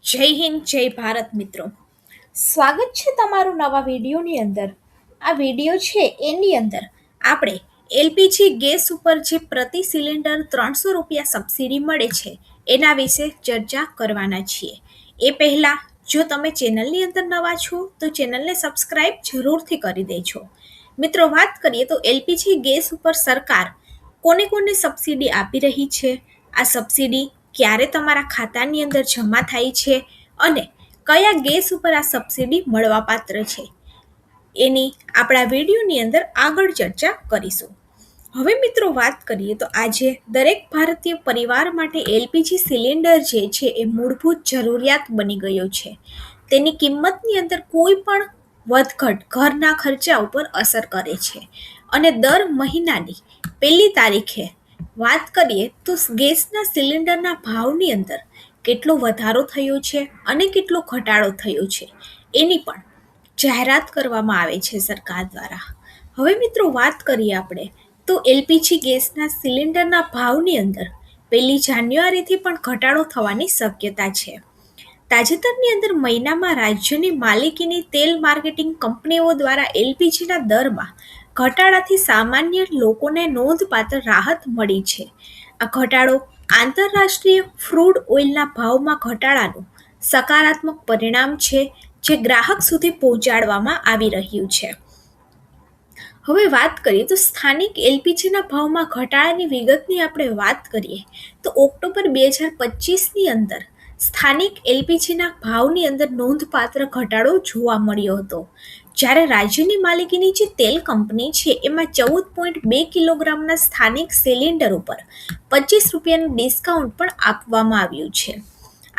જય હિન્દ જય ભારત મિત્રો. સ્વાગત છે તમારું નવા વિડીયોની અંદર. આ વિડીયો છે એની અંદર આપણે એલપીજી ગેસ ઉપર જે પ્રતિ સિલિન્ડર 300 રૂપિયા સબસિડી મળે છે એના વિશે ચર્ચા કરવાના છીએ. એ પહેલાં જો તમે ચેનલની અંદર નવા છો તો ચેનલને સબસ્ક્રાઈબ જરૂરથી કરી દેજો. મિત્રો, વાત કરીએ તો એલપીજી ગેસ ઉપર સરકાર કોને કોને સબસિડી આપી રહી છે, આ સબસિડી ક્યારે તમારા ખાતાની અંદર જમા થાય છે અને કયા ગેસ ઉપર આ સબસિડી મળવાપાત્ર છે એની આપણા વિડીયોની અંદર આગળ ચર્ચા કરીશું. હવે મિત્રો, વાત કરીએ તો આજે દરેક ભારતીય પરિવાર માટે એલપીજી સિલિન્ડર જે છે એ મૂળભૂત જરૂરિયાત બની ગયો છે. તેની કિંમતની અંદર કોઈ પણ વધઘટ ઘરના ખર્ચા ઉપર અસર કરે છે અને દર મહિનાની 1 તારીખે વાત કરીએ તો ગેસના સિલિન્ડરના ભાવની અંદર કેટલો વધારો થયો છે અને કેટલો ઘટાડો થયો છે એની પણ જાહેરાત કરવામાં આવે છે સરકાર દ્વારા. હવે મિત્રો, વાત કરીએ આપણે તો એલપીજી ગેસના સિલિન્ડરના ભાવની અંદર 1 જાન્યુઆરીથી પણ ઘટાડો થવાની શક્યતા છે. તાજેતરની અંદર મહિનામાં રાજ્યની માલિકીની તેલ માર્કેટિંગ કંપનીઓ દ્વારા એલપીજીના દરમાં ઘટાડાથી સામાન્ય લોકોને નોંધપાત્ર રાહત મળી છે. આ ઘટાડો આંતરરાષ્ટ્રીય ક્રૂડ ઓઇલના ભાવમાં ઘટાડાનું સકારાત્મક પરિણામ છે જે ગ્રાહક સુધી પહોંચાડવામાં આવી રહ્યું છે. હવે વાત કરીએ તો સ્થાનિક એલપીજીના ભાવમાં ઘટાડાની વિગતની આપણે વાત કરીએ તો ઓક્ટોબર 2025ની અંદર સ્થાનિક એલપીજીના ભાવની અંદર નોંધપાત્ર ઘટાડો જોવા મળ્યો હતો, જ્યારે રાજ્યની માલિકીની જે તેલ કંપની છે એમાં 14.2 કિલોગ્રામના સ્થાનિક સિલિન્ડર ઉપર 25 રૂપિયાનું ડિસ્કાઉન્ટ પણ આપવામાં આવ્યું છે.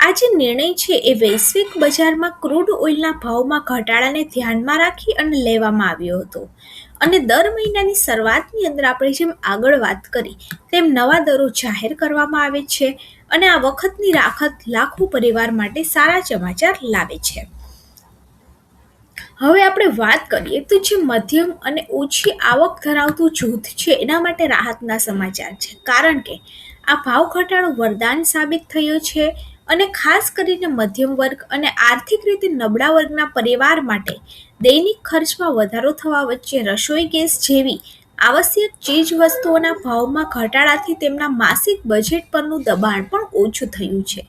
આ જે નિર્ણય છે એ વૈશ્વિક બજારમાં ક્રૂડ ઓઇલના ભાવમાં ઘટાડાને ધ્યાનમાં રાખી અને લેવામાં આવ્યો હતો અને દર મહિનાની શરૂઆતની અંદર આપણે જેમ આગળ વાત કરી તેમ નવા દરો જાહેર કરવામાં આવે છે અને આ વખતની રાહત લાખો પરિવાર માટે સારા સમાચાર લાવે છે. હવે આપણે વાત કરીએ તો જે મધ્યમ અને ઓછી આવક ધરાવતું જૂથ છે એના માટે રાહતના સમાચાર છે, કારણ કે આ ભાવ ઘટાડો વરદાન સાબિત થયો છે અને ખાસ કરીને મધ્યમ વર્ગ અને આર્થિક રીતે નબળા વર્ગના પરિવાર માટે દૈનિક ખર્ચમાં વધારો થવા વચ્ચે રસોઈ ગેસ જેવી આવશ્યક ચીજ વસ્તુઓના ભાવમાં ઘટાડાથી તેમના માસિક બજેટ પરનું દબાણ પણ ઓછું થયું છે.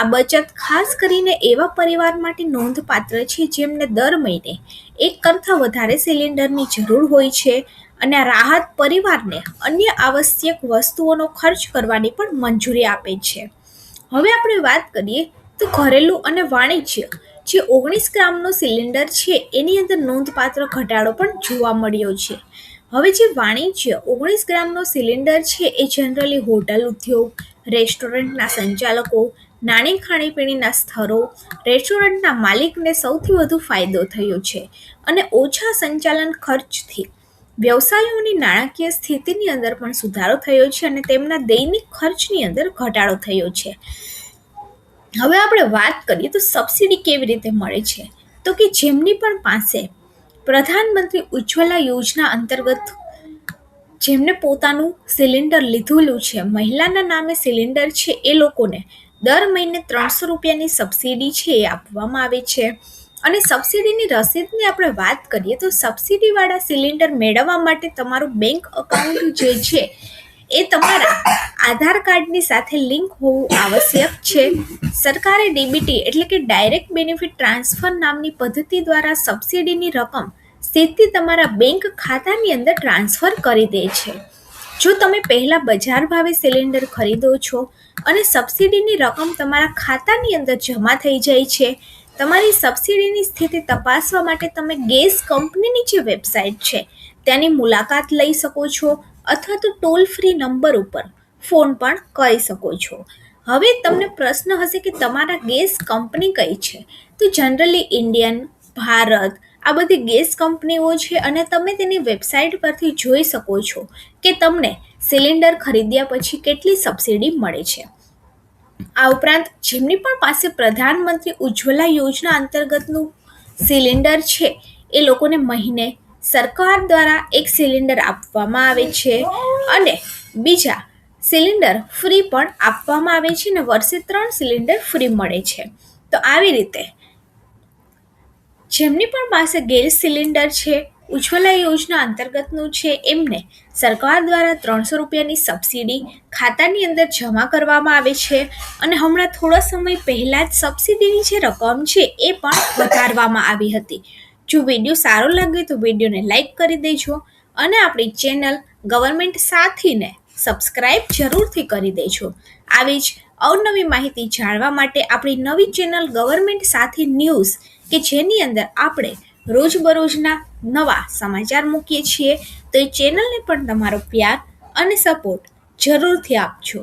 આ બચત ખાસ કરીને એવા પરિવાર માટે નોંધપાત્ર છે જેમને દર મહિને એક કરતાં વધારે સિલિન્ડરની જરૂર હોય છે અને આ રાહત પરિવારને અન્ય આવશ્યક વસ્તુઓનો ખર્ચ કરવાની પણ મંજૂરી આપે છે. હવે આપણે વાત કરીએ તો ઘરેલું અને વાણિજ્ય જે 19 ગ્રામનો સિલિન્ડર છે એની અંદર નોંધપાત્ર ઘટાડો પણ જોવા મળ્યો છે. હવે જે વાણિજ્ય 19 ગ્રામનો સિલિન્ડર છે એ જનરલી હોટલ ઉદ્યોગ, રેસ્ટોરન્ટના સંચાલકો, નાની ખાણીપીણીના સ્થળો, રેસ્ટોરન્ટના માલિકને સૌથી વધુ ફાયદો થયો છે અને ઓછા સંચાલન ખર્ચથી વ્યવસાયોની નાણાકીય સ્થિતિની અંદર પણ સુધારો થયો છે અને તેમના દૈનિક ખર્ચની અંદર ઘટાડો થયો છે. હવે આપણે વાત કરીએ તો સબસિડી કેવી રીતે મળે છે, તો કે જેમની પણ પાસે પ્રધાનમંત્રી ઉજ્જવલા યોજના અંતર્ગત જેમને પોતાનું સિલિન્ડર લીધેલું છે, મહિલાના નામે સિલિન્ડર છે, એ લોકોને દર મહિને 300 રૂપિયાની સબસિડી છે એ આપવામાં આવે છે. અને સબસિડીની રસીદની આપણે વાત કરીએ તો સબસિડીવાળા સિલિન્ડર મેળવવા માટે તમારું બેંક અકાઉન્ટ જે છે એ તમારા આધાર કાર્ડની સાથે લિંક હોવું આવશ્યક છે. સરકારે ડીબીટી એટલે કે ડાયરેક્ટ બેનિફિટ ટ્રાન્સફર નામની પદ્ધતિ દ્વારા સબસિડીની રકમ સીધી તમારા બેંક ખાતાની અંદર ટ્રાન્સફર કરી દે છે. જો તમે પહેલાં બજાર ભાવે સિલિન્ડર ખરીદો છો અને સબસિડીની રકમ તમારા ખાતાની અંદર જમા થઈ જાય છે, તમારી સબસિડીની સ્થિતિ તપાસવા માટે તમે ગેસ કંપનીની જે વેબસાઇટ છે તેની મુલાકાત લઈ શકો છો અથવા તો ટોલ ફ્રી નંબર ઉપર ફોન પણ કરી શકો છો. હવે તમને પ્રશ્ન હશે કે તમારા ગેસ કંપની કઈ છે, તો જનરલી ઇન્ડિયન, ભારત આ બધી ગેસ કંપનીઓ છે અને તમે તેની વેબસાઇટ પરથી જોઈ શકો છો કે તમને સિલિન્ડર ખરીદ્યા પછી કેટલી સબસિડી મળે છે. આ ઉપરાંત જેમની પણ પાસે પ્રધાનમંત્રી ઉજ્જવલા યોજના અંતર્ગતનું સિલિન્ડર છે એ લોકોને મહિને સરકાર દ્વારા એક સિલિન્ડર આપવામાં આવે છે અને બીજા સિલિન્ડર ફ્રી પણ આપવામાં આવે છે અને વર્ષે 3 સિલિન્ડર ફ્રી મળે છે. તો આવી રીતે જેમની પણ પાસે ગેસ સિલિન્ડર છે, ઉજ્જવલા યોજના અંતર્ગતનું છે, એમને સરકાર દ્વારા 300 રૂપિયાની સબસિડી ખાતાની અંદર જમા કરવામાં આવે છે. અને હમણાં થોડા સમય પહેલાં જ સબસિડીની જે રકમ છે એ પણ વધારવામાં આવી હતી. જો વિડીયો સારો લાગે તો વિડીયોને લાઈક કરી દેજો અને આપણી ચેનલ ગવર્મેન્ટ સાથીને સબસ્ક્રાઈબ જરૂરથી કરી દેજો. આવી જ અવનવી માહિતી જાણવા માટે આપણી નવી ચેનલ ગવર્મેન્ટ સાથી ન્યૂઝ કે જેની અંદર આપણે રોજબરોજના નવા સમાચાર મૂકીએ છીએ, તો એ ચેનલને પણ તમારો પ્યાર અને સપોર્ટ જરૂરથી આપજો.